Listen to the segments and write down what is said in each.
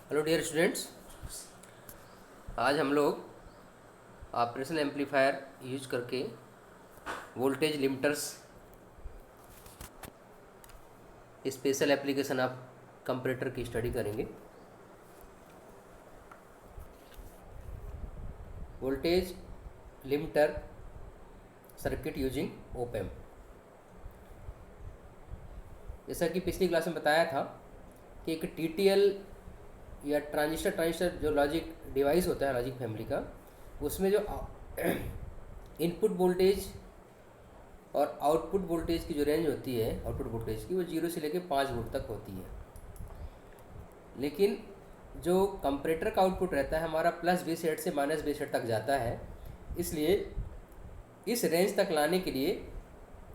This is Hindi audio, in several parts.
हेलो डियर स्टूडेंट्स, आज हम लोग ऑपरेशनल एम्पलीफायर यूज करके voltage limiters special application of comparator की स्टडी करेंगे। Voltage limiter circuit using op amp. जैसा कि पिछली क्लास में बताया था कि एक टीटीएल या ट्रांजिस्टर जो लॉजिक डिवाइस होता है लॉजिक फैमिली का, उसमें जो इनपुट वोल्टेज और आउटपुट वोल्टेज की जो रेंज होती है आउटपुट वोल्टेज की, वो 0 से लेकर 5 वोल्ट तक होती है। लेकिन जो कंपैरेटर का आउटपुट रहता है हमारा +20 से -20 तक जाता है। इसलिए इस रेंज तक लाने के लिए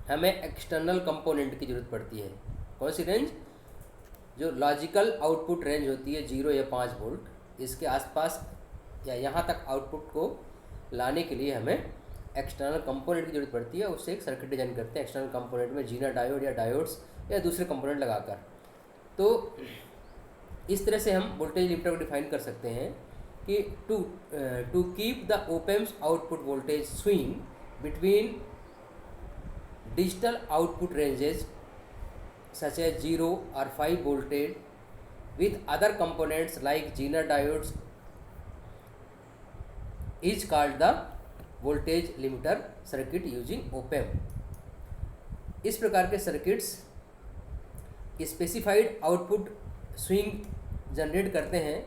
हमें एक्सटर्नल कंपोनेंट की ज़रूरत पड़ती है। कौन सी रेंज? जो लॉजिकल आउटपुट रेंज होती है 0 या 5 वोल्ट, इसके आसपास या यहाँ तक आउटपुट को लाने के लिए हमें एक्सटर्नल कंपोनेंट की ज़रूरत पड़ती है। उससे एक सर्किट डिजाइन करते हैं एक्सटर्नल कंपोनेंट में जीना डायोड या डायोड्स या दूसरे कंपोनेंट लगाकर। तो इस तरह से हम वोल्टेज लिमिटर को डिफाइन कर सकते हैं कि to keep the op amps output voltage swing between digital output ranges such as 0 or 5 voltage with other components like Zener diodes is called the voltage limiter circuit using op amp। इस प्रकार के circuits specified output swing generate करते हैं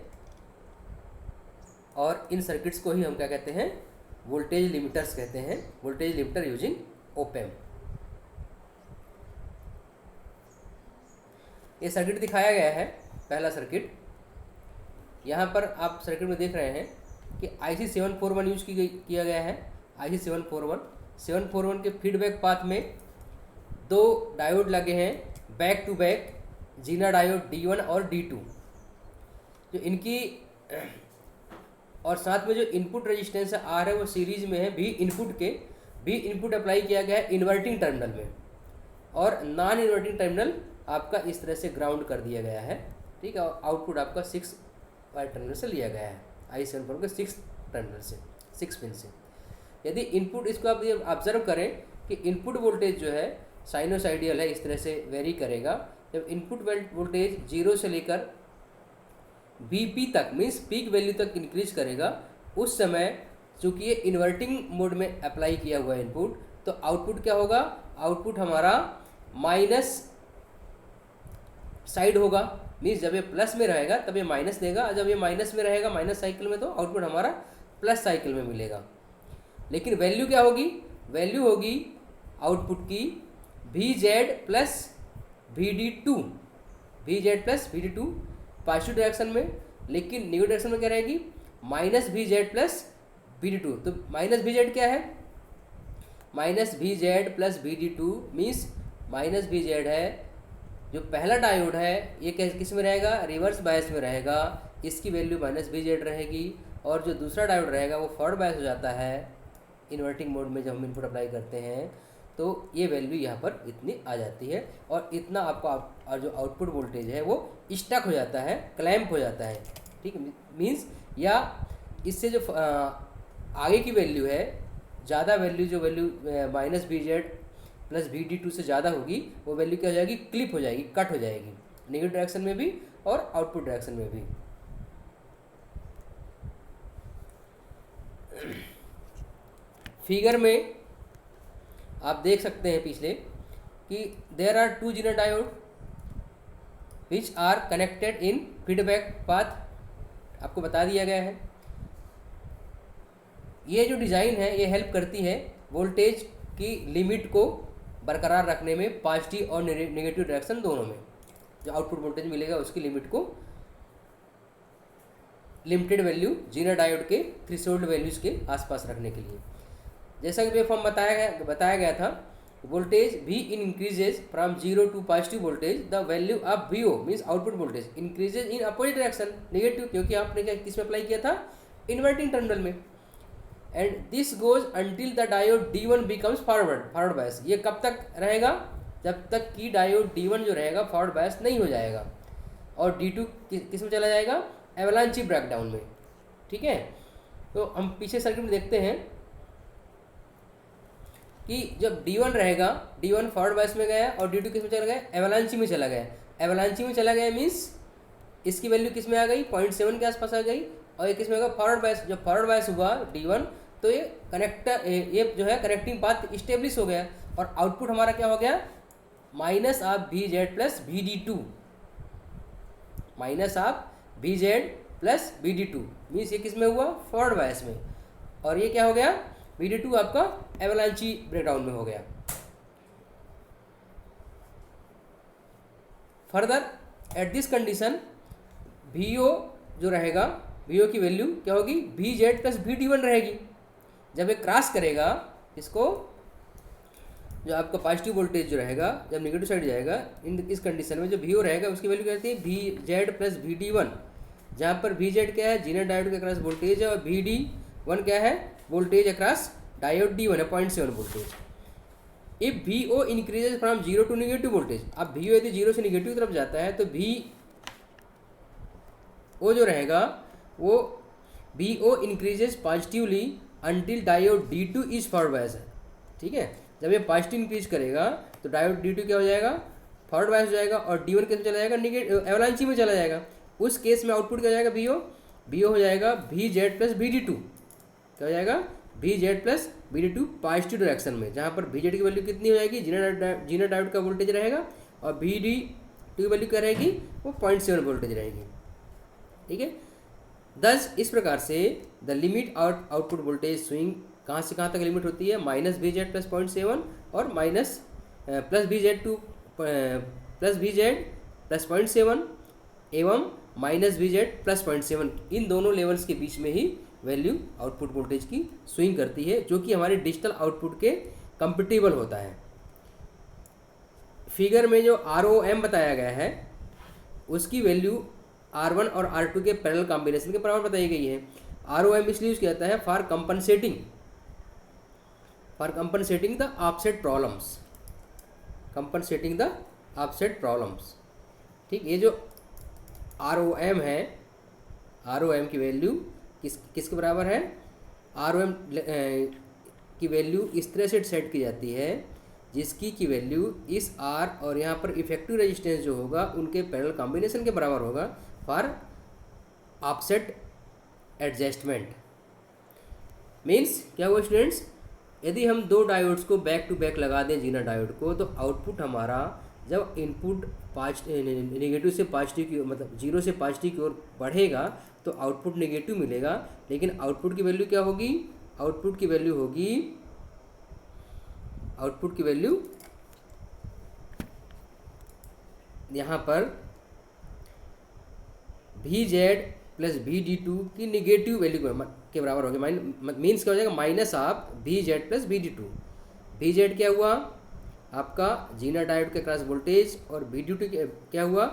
और इन सर्किट्स को ही हम क्या कहते हैं? वोल्टेज लिमिटर्स कहते हैं। Voltage limiter using op amp। ये सर्किट दिखाया गया है, पहला सर्किट। यहाँ पर आप सर्किट में देख रहे हैं कि IC 741 यूज किया गया है। IC 741 के फीडबैक पाथ में 2 डायोड लगे हैं back to back, zener diode D1 और D2। जो इनकी और साथ में जो इनपुट रेजिस्टेंस R है वो सीरीज में है। भी इनपुट अप्लाई किया गया है इन्वर्टिंग टर्मिनल में, और नॉन इन्वर्टिंग टर्मिनल आपका इस तरह से ग्राउंड कर दिया गया है। ठीक है, और आउटपुट आपका 6 वाई टर्मिनल से लिया गया है, IC 741 के 6 टर्मिनल से, 6 पिन से। यदि इनपुट, इसको आप ये ऑब्जर्व करें कि इनपुट वोल्टेज जो है साइनोसाइडियल है, इस तरह से वेरी करेगा। जब इनपुट वोल्टेज 0 से लेकर BP तक मीन्स पीक वैल्यू तक इंक्रीज करेगा, उस समय चूँकि ये इन्वर्टिंग मोड में अप्लाई किया हुआ है इनपुट, तो आउटपुट क्या होगा? आउटपुट हमारा माइनस साइड होगा। मीन्स जब ये प्लस में रहेगा तब ये माइनस देगा, जब ये माइनस में रहेगा माइनस साइकिल में, तो आउटपुट हमारा प्लस साइकिल में मिलेगा। लेकिन वैल्यू क्या होगी? वैल्यू होगी आउटपुट की VZ plus VD2, VZ plus VD2 positive direction में। लेकिन नेगेटिव डायरेक्शन में क्या रहेगी? -VZ plus VD2। तो -VZ क्या है? -VZ plus VD2 means -VZ है। जो पहला डायोड है ये किस में रहेगा? रिवर्स बायस में रहेगा, इसकी वैल्यू -VZ रहेगी। और जो दूसरा डायोड रहेगा वो फॉरवर्ड बायस हो जाता है इन्वर्टिंग मोड में जब हम इनपुट अप्लाई करते हैं, तो ये वैल्यू यहाँ पर इतनी आ जाती है। और इतना आपको और जो आउटपुट वोल्टेज है वो स्टक हो जाता है, क्लैम्प हो जाता है। ठीक है, मीन्स या इससे जो आगे की वैल्यू है, ज़्यादा वैल्यू, जो वैल्यू -VZ प्लस VD2 से ज़्यादा होगी, वो वैल्यू क्या हो जाएगी? क्लिप हो जाएगी, कट हो जाएगी, नेगेटिव डायरेक्शन में भी और आउटपुट डायरेक्शन में भी। फिगर में आप देख सकते हैं पिछले कि there are 2 zener diode which are connected in feedback path. आपको बता दिया गया है। ये जो डिज़ाइन है ये हेल्प करती है वोल्टेज की लिमिट को बरकरार रखने में, पॉजिटिव और नेगेटिव डायरेक्शन दोनों में। जो आउटपुट वोल्टेज मिलेगा उसकी लिमिट को लिमिटेड वैल्यू जीना डायोड के थ्रेशोल्ड वैल्यूज़ के आसपास रखने के लिए। जैसा कि वेवफॉर्म बताया गया था, voltage V increases from 0 to positive voltage, the value of VO means output voltage increases in opposite direction, negative, क्योंकि आपने क्या किस में अप्लाई किया था? इन्वर्टिंग टर्मिनल में। And this goes until the diode D1 becomes forward bias. ये कब तक रहेगा? जब तक कि डायोड D1 जो रहेगा फॉरवर्ड बायस नहीं हो जाएगा, और D2 किस में चला जाएगा? एवलांची ब्रेकडाउन में। ठीक है, तो हम पीछे सर्किट में देखते हैं कि जब D1 रहेगा, D1 फॉरवर्ड बायस में गया और D2 किस में चला गया, एवलांची में चला गया। एवलांची में चला गया मीन्स इसकी वैल्यू किस में आ गई, 0.7 के आसपास आ गई, और ये किस में होगा, फॉरवर्ड बायस। जब फॉरवर्ड बायस हुआ D1 तो ये जो है कनेक्टिंग पाथ इस्टेब्लिश हो गया, और आउटपुट हमारा क्या हो गया, minus of VZ plus VD2, minus of VZ plus VD2 means ये किस में हुआ, फॉरवर्ड बायस में, और ये क्या हो गया, VD2 आपका एवलांची ब्रेकडाउन में हो गया। Further at this condition VO जो रहेगा, VO की वैल्यू क्या होगी, VZ प्लस VD1 रहेगी। जब ये क्रॉस करेगा इसको, जो आपका पॉजिटिव वोल्टेज जो रहेगा जब नेगेटिव साइड जाएगा, इस कंडीशन में जो VO रहेगा उसकी वैल्यू क्या रहती है, VZ प्लस VD1, जहाँ पर VZ क्या है, जीनर डायोड के अक्रॉस वोल्टेज है, और VD1 क्या है, वोल्टेज अक्रॉस डायोड D1 है, 0.7 voltage. If VO increases from 0 to negative voltage, अब VO यदि 0 से नेगेटिव की तरफ जाता है तो VO जो रहेगा वो VO increases positively until diode D2 is forward bias है। ठीक है, जब ये पॉजिटिव इंक्रीज करेगा तो डायोड D2 क्या हो जाएगा, फॉरवर्ड बायस हो जाएगा, और D1 किस में चला जाएगा, एवलांची में चला जाएगा। उस केस में आउटपुट क्या हो जाएगा, VO हो जाएगा VZ प्लस VD2, क्या हो जाएगा, VZ plus VD2 positive direction में, जहाँ पर VZ की वैल्यू कितनी हो जाएगी, जीनर डायोड का वोल्टेज रहेगा, और VD2 की वैल्यू क्या रहेगी, वो 0.7 वोल्टेज रहेगी। ठीक है, दस इस प्रकार से the limit output voltage swing कहाँ से कहाँ तक लिमिट होती है, माइनस VZ प्लस 0.7 और माइनस प्लस VZ प्लस 0.7 एवं माइनस VZ प्लस 0.7, इन दोनों लेवल्स के बीच में ही वैल्यू आउटपुट वोल्टेज की स्विंग करती है, जो कि हमारे डिजिटल आउटपुट के कंपेटिबल होता है। फिगर में जो ROM बताया गया है उसकी वैल्यू R1 और R2 के पैरेलल कॉम्बिनेशन के बराबर बताई गई है। ROM इसलिए यूज किया जाता है for compensating the offset problems, ठीक, ये जो ROM है, ROM की वैल्यू किसके बराबर है, ROM की वैल्यू इस तरह से सेट की जाती है जिसकी की वैल्यू इस R और यहाँ पर इफेक्टिव रेजिस्टेंस जो होगा उनके पैरेलल कॉम्बिनेशन के बराबर होगा फॉर ऑफसेट एडजस्टमेंट। मीन्स क्या हुआ स्टूडेंट्स, यदि हम दो डायोड्स को बैक टू बैक लगा दें जीनर डायोड को, तो आउटपुट हमारा जब इनपुट नेगेटिव से पॉजिटिव की, मतलब 0 से पॉजिटिव की ओर बढ़ेगा तो आउटपुट नेगेटिव मिलेगा, लेकिन आउटपुट की वैल्यू क्या होगी, आउटपुट की वैल्यू यहाँ पर VZ प्लस VD2 की निगेटिव वैल्यू के बराबर होगी। मीन्स क्या हो जाएगा, minus of VZ plus VD2। VZ क्या हुआ आपका जीनर डायोड के क्रॉस वोल्टेज, और VD2 क्या हुआ,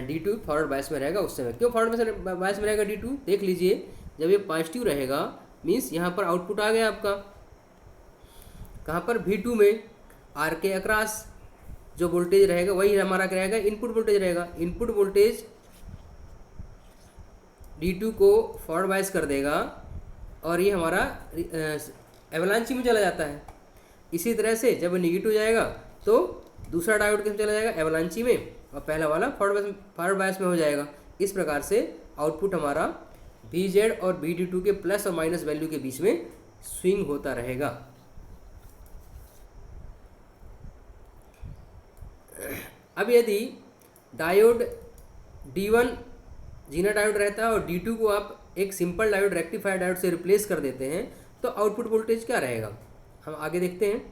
D2 फॉरवर्ड बायस में रहेगा। उस समय क्यों फॉरवर्ड बायस में रहेगा D2, देख लीजिए, जब ये पॉजिटिव रहेगा मीन्स यहाँ पर आउटपुट आ गया आपका कहाँ पर, V2 में, R के अक्रॉस जो वोल्टेज रहेगा वही हमारा क्या रहेगा, इनपुट वोल्टेज रहेगा। इनपुट वोल्टेज D2 को फॉरवर्ड बायस कर देगा और ये हमारा एवलांची में चला जाता है। इसी तरह से जब नेगेटिव जाएगा तो दूसरा डायोड किस में चला जाएगा, एवलांची में, और पहला वाला फॉरवर्ड बायस में हो जाएगा। इस प्रकार से आउटपुट हमारा VZ और VD2 के प्लस और माइनस वैल्यू के बीच में स्विंग होता रहेगा। अब यदि डायोड D1 जीनर डायोड रहता है और D2 को आप एक सिंपल डायोड रेक्टिफायर डायोड से रिप्लेस कर देते हैं तो आउटपुट वोल्टेज क्या रहेगा, हम आगे देखते हैं।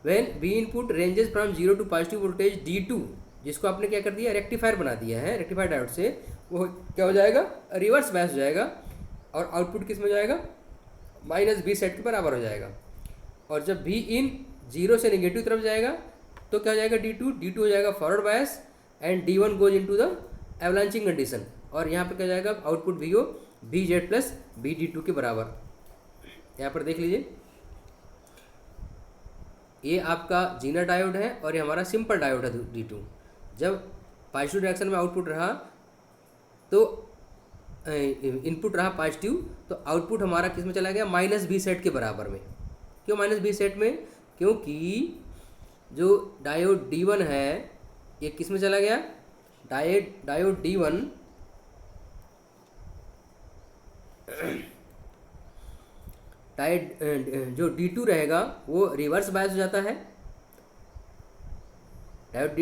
When V input ranges from 0 to positive voltage D2, जिसको आपने क्या कर दिया, रेक्टिफायर बना दिया है रेक्टिफायर डायोड से, वो क्या हो जाएगा, रिवर्स बायस हो जाएगा, और आउटपुट किस में जाएगा, माइनस VZ के बराबर हो जाएगा। और जब V इन 0 से नेगेटिव तरफ जाएगा तो क्या हो जाएगा, D2 हो जाएगा forward bias, and D1 goes into the avalanching condition, और यहाँ पर क्या जाएगा, output VO VZ plus VD2 के बराबर। यहाँ पर देख लीजिए, ये आपका जीनर डायोड है और ये हमारा सिंपल डायोड है D2। जब पॉजिटिव डायरेक्शन में आउटपुट रहा तो इनपुट रहा पॉजिटिव, तो आउटपुट हमारा किस में चला गया, माइनस बी सेट के बराबर में। क्यों माइनस बी सेट में, क्योंकि जो डायोड D1 है ये किस में चला गया, डायोड D1 जो D2 रहेगा वो रिवर्स बायस हो जाता है। डायोड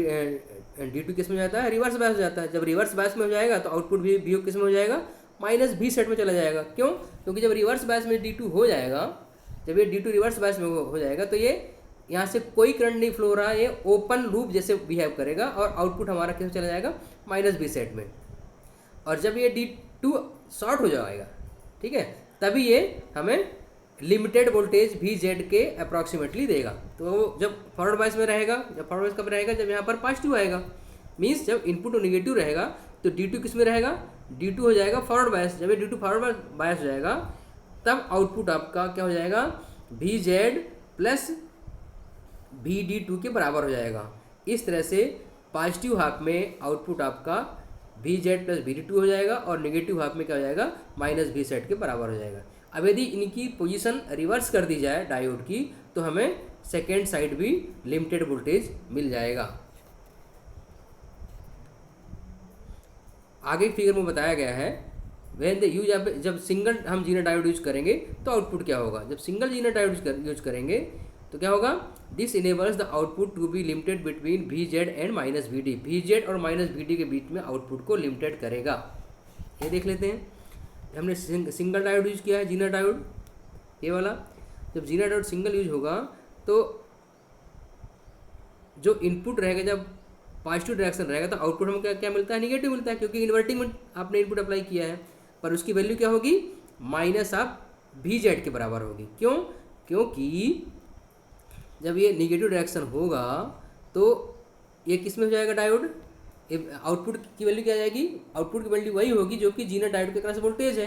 D2 किस में जाता है, रिवर्स बायस हो जाता है। जब रिवर्स बायस में हो जाएगा तो आउटपुट भी किस में हो जाएगा, माइनस बी सेट में चला जाएगा। क्यों, क्योंकि जब रिवर्स बायस में D2 हो जाएगा, जब ये D2 रिवर्स बायस में हो जाएगा तो ये यहाँ से कोई करंट नहीं फ्लो हो रहा है, ये ओपन लूप जैसे बिहेव करेगा और आउटपुट हमारा किस में चला जाएगा, माइनस बी सेट में। और जब ये D2 शॉर्ट हो जाएगा, ठीक है, तभी ये हमें लिमिटेड वोल्टेज VZ के अप्रॉक्सीमेटली देगा। तो जब फॉरवर्ड बायस में रहेगा, जब फॉरवर्ड बायस कब रहेगा, जब यहाँ पर पॉजिटिव आएगा, मीन्स जब इनपुट नेगेटिव रहेगा तो D2 किस में रहेगा, D2 हो जाएगा फॉरवर्ड बायस। जब ये D2 फॉरवर्ड बायस हो जाएगा तब आउटपुट आपका क्या हो जाएगा, VZ प्लस VD2 के बराबर हो जाएगा। इस तरह से पॉजिटिव हाफ में आउटपुट आपका VZ प्लस VD2 हो जाएगा और नेगेटिव हाफ में क्या हो जाएगा, माइनस V सेट के बराबर हो जाएगा। अब यदि इनकी पोजीशन रिवर्स कर दी जाए डायोड की तो हमें सेकेंड साइड भी लिमिटेड वोल्टेज मिल जाएगा। आगे फिगर में बताया गया है व्हेन द यूज, जब सिंगल हम जीना डायोड यूज करेंगे तो आउटपुट क्या होगा, जब सिंगल जीना डायोड यूज करेंगे तो क्या होगा, this enables the output to be limited between VZ and minus VD। VZ और माइनस VD के बीच में आउटपुट को लिमिटेड करेगा। ये देख लेते हैं, हमने सिंगल डायोड यूज किया है, जीना डायोड ये वाला। जब जीना डायोड सिंगल यूज होगा तो जो इनपुट रहेगा, जब पॉजिटिव डायरेक्शन रहेगा तो आउटपुट हमें क्या क्या मिलता है, निगेटिव मिलता है, क्योंकि इन्वर्टिंग में आपने इनपुट अप्लाई किया है। पर उसकी वैल्यू क्या होगी, माइनस ऑफ VZ के बराबर होगी। क्यों, क्योंकि जब ये निगेटिव डायरेक्शन होगा तो ये किस में हो जाएगा डायोड, आउटपुट की वैल्यू क्या आ जाएगी, आउटपुट की वैल्यू वही होगी जो कि जीना डायोड के क्रॉस वोल्टेज है,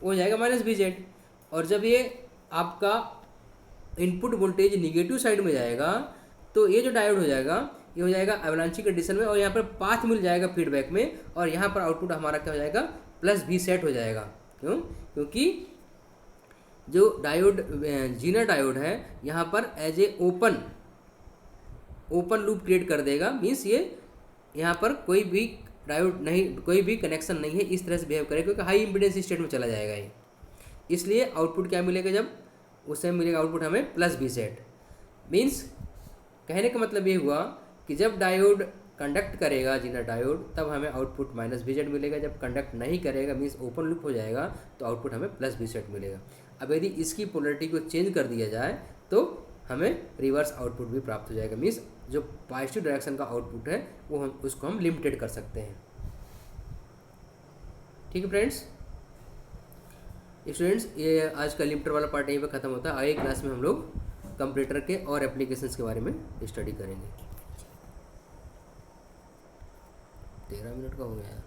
वो हो जाएगा माइनस VZ। और जब ये आपका इनपुट वोल्टेज निगेटिव साइड में जाएगा तो ये जो डायोड हो जाएगा ये हो जाएगा एवलांची कंडीशन में, और यहाँ पर पाथ मिल जाएगा फीडबैक में, और यहाँ पर आउटपुट हमारा क्या हो जाएगा, प्लस V सेट हो जाएगा। क्यों, क्योंकि जो डायोड जीना डायोड है यहाँ पर as a open loop create कर देगा, मीन्स ये यहाँ पर कोई भी डायोड नहीं, कोई भी कनेक्शन नहीं है, इस तरह से बिहेव करेगा क्योंकि हाई इम्पीडेंस स्टेट में चला जाएगा ये। इसलिए आउटपुट क्या मिलेगा, जब उस समय मिलेगा आउटपुट हमें प्लस V सेट। मीन्स कहने का मतलब ये हुआ कि जब डायोड कंडक्ट करेगा जीना डायोड तब हमें आउटपुट माइनस VZ मिलेगा, जब कंडक्ट नहीं करेगा मीन्स ओपन लूप हो जाएगा तो आउटपुट हमें प्लस V सेट मिलेगा। अब यदि इसकी पोलरिटी को चेंज कर दिया जाए तो हमें रिवर्स आउटपुट भी प्राप्त हो जाएगा, मीन्स जो पॉजिटिव डायरेक्शन का आउटपुट है वो हम उसको हम लिमिटेड कर सकते हैं। ठीक है फ्रेंड्स, स्टूडेंट्स ये आज का लिमिटर वाला पार्ट यहीं पे ख़त्म होता है। आगे क्लास में हम लोग कंप्यूटर के और एप्लीकेशंस के बारे में स्टडी करेंगे। 13 मिनट का हो गया है।